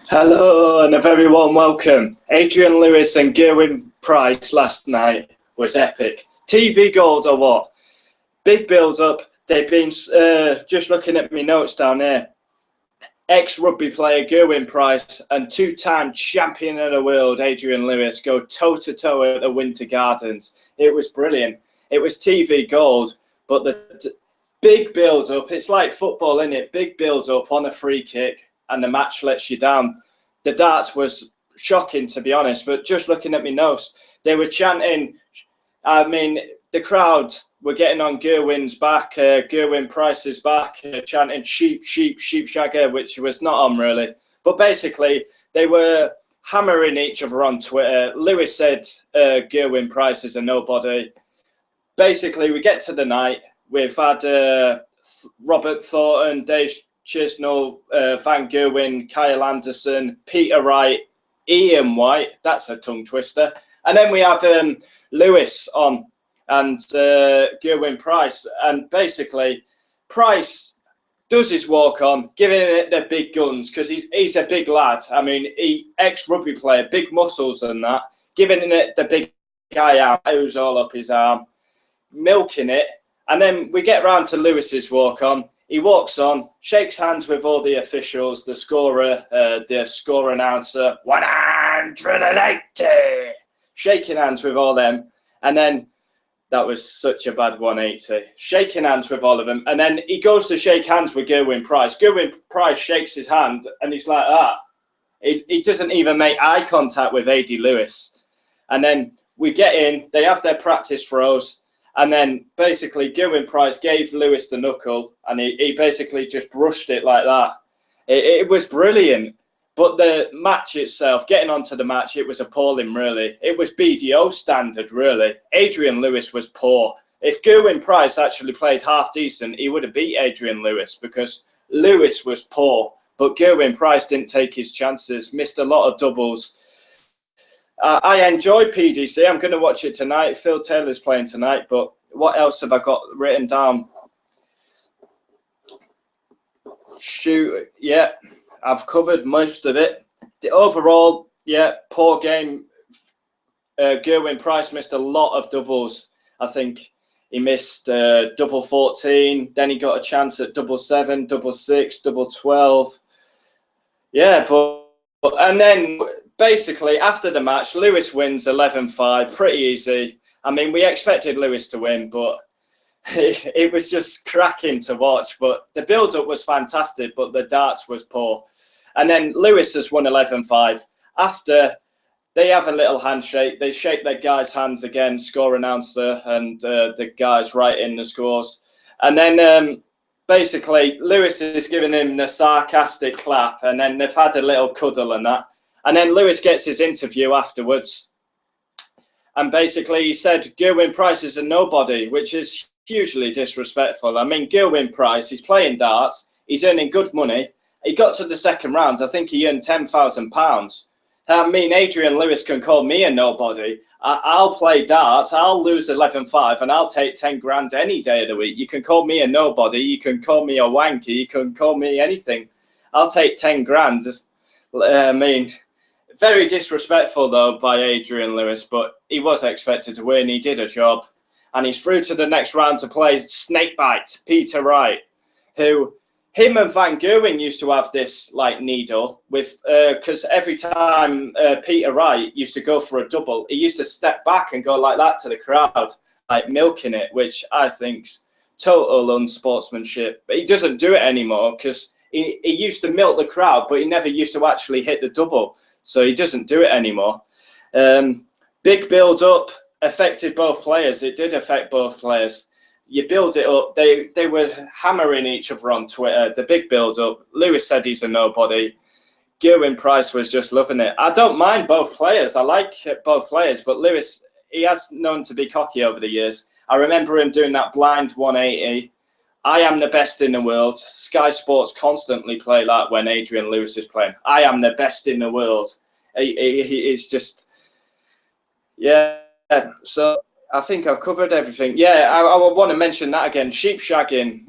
Hello and a very warm welcome. Adrian Lewis and Gerwyn Price last night was epic. TV gold or what? Big build up. They've been just looking at my notes down here. Ex-rugby player Gerwyn Price and two-time champion of the world Adrian Lewis go toe-to-toe at the Winter Gardens. It was brilliant. It was TV gold, but the big build-up, it's like football, isn't it? Big build-up on a free kick and the match lets you down. The darts was shocking, to be honest, but just looking at my notes, they were chanting, the crowd were getting on Gerwyn's back, Gerwyn Price's back, chanting sheep, sheep, sheep shagger, which was not on really. But basically, they were hammering each other on Twitter. Lewis said Gerwyn Price is a nobody. Basically, we get to the night. We've had Robert Thornton, Dave Chisnell, Van Gerwen, Kyle Anderson, Peter Wright, Ian White. That's a tongue twister. And then we have Lewis on and Gerwyn Price. And basically, Price does his walk on, giving it the big guns because he's a big lad. I mean, he ex-rugby player, big muscles and that, giving it the big guy out, who's all up his arm, milking it. And then we get round to Lewis's walk on. He walks on, shakes hands with all the officials, the scorer, the score announcer, 180, shaking hands with all them. And then that was such a bad 180, shaking hands with all of them. And then he goes to shake hands with Gerwyn Price. Gerwyn Price shakes his hand and he's like that. He doesn't even make eye contact with AD Lewis. And then we get in, they have their practice throws. And then basically Gerwyn Price gave Lewis the knuckle and he basically just brushed it like that. It was brilliant. But the match itself, getting onto the match, it was appalling, really. It was BDO standard, really. Adrian Lewis was poor. If Gerwyn Price actually played half decent, he would have beat Adrian Lewis because Lewis was poor. But Gerwyn Price didn't take his chances, missed a lot of doubles. I enjoy PDC. I'm going to watch it tonight. Phil Taylor's playing tonight, but what else have I got written down? Shoot, yeah, I've covered most of it. Overall, yeah, poor game. Gerwyn Price missed a lot of doubles. I think he missed double 14. Then he got a chance at double 7, double 6, double 12. Yeah, and then basically, after the match, Lewis wins 11-5, pretty easy. I mean, we expected Lewis to win, but it was just cracking to watch. But the build-up was fantastic, but the darts was poor. And then Lewis has won 11-5. After, they have a little handshake. They shake their guys' hands again, score announcer, and the guys write in the scores. And then basically, Lewis is giving him the sarcastic clap, and then they've had a little cuddle and that. And then Lewis gets his interview afterwards. And basically he said, Gerwyn Price is a nobody, which is hugely disrespectful. I mean, Gerwyn Price, he's playing darts. He's earning good money. He got to the second round. I think he earned £10,000. I mean, Adrian Lewis can call me a nobody. I'll play darts. I'll lose 11-5 and I'll take 10 grand any day of the week. You can call me a nobody. You can call me a wanker. You can call me anything. I'll take 10 grand. I mean, very disrespectful, though, by Adrian Lewis, but he was expected to win. He did a job. And he's through to the next round to play Snakebite, Peter Wright, who him and Van Gerwen used to have this, like, needle with, because every time Peter Wright used to go for a double, he used to step back and go like that to the crowd, like milking it, which I think's total unsportsmanship. But he doesn't do it anymore because he used to milk the crowd, but he never used to actually hit the double. So he doesn't do it anymore. Big build-up affected both players. It did affect both players. You build it up. They were hammering each other on Twitter. The big build-up. Lewis said he's a nobody. Gerwyn Price was just loving it. I don't mind both players. I like both players. But Lewis, he has known to be cocky over the years. I remember him doing that blind 180. I am the best in the world. Sky Sports constantly play that when Adrian Lewis is playing. I am the best in the world. He's just, yeah. So I think I've covered everything. Yeah, I want to mention that again. Sheep shagging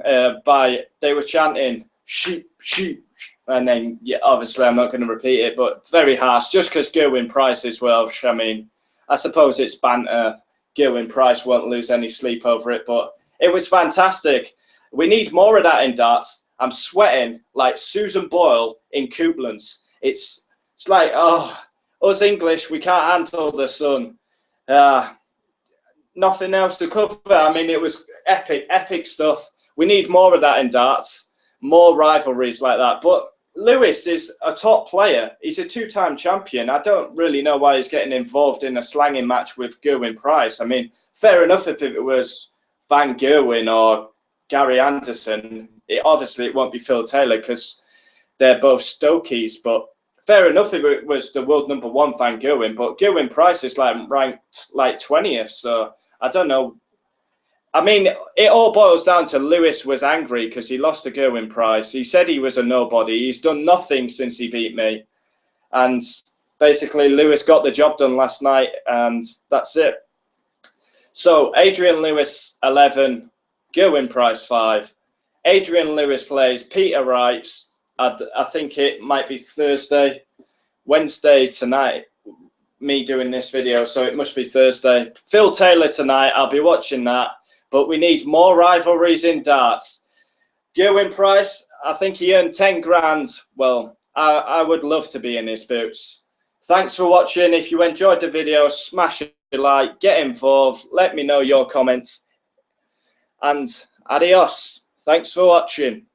they were chanting sheep, sheep, And then, yeah, obviously, I'm not going to repeat it, but very harsh. Just because Gerwyn Price is Welsh, I mean, I suppose it's banter. Gerwyn Price won't lose any sleep over it, but it was fantastic. We need more of that in darts. I'm sweating like Susan Boyle in Couplands. It's like, oh, us English, we can't handle the sun. Nothing else to cover. I mean, it was epic stuff. We need more of that in darts, more rivalries like that. But Lewis is a top player. He's a two-time champion. I don't really know why he's getting involved in a slanging match with Gerwyn Price. I mean, fair enough if it was Van Gerwen or Gary Anderson. Obviously, it won't be Phil Taylor because they're both Stokies. But fair enough if it was the world #1 Van Gerwen. But Gerwyn Price is like ranked like 20th. So I don't know. I mean, it all boils down to Lewis was angry because he lost to Gerwyn Price. He said he was a nobody. He's done nothing since he beat me. And basically, Lewis got the job done last night, and that's it. So, Adrian Lewis, 11, Gerwyn Price, 5. Adrian Lewis plays Peter Wright. I think it might be Thursday, Wednesday tonight, me doing this video, so it must be Thursday. Phil Taylor tonight, I'll be watching that. But we need more rivalries in darts. Gerwyn Price, I think he earned 10 grand. Well, I would love to be in his boots. Thanks for watching. If you enjoyed the video, smash a like, get involved, let me know your comments. And adios. Thanks for watching.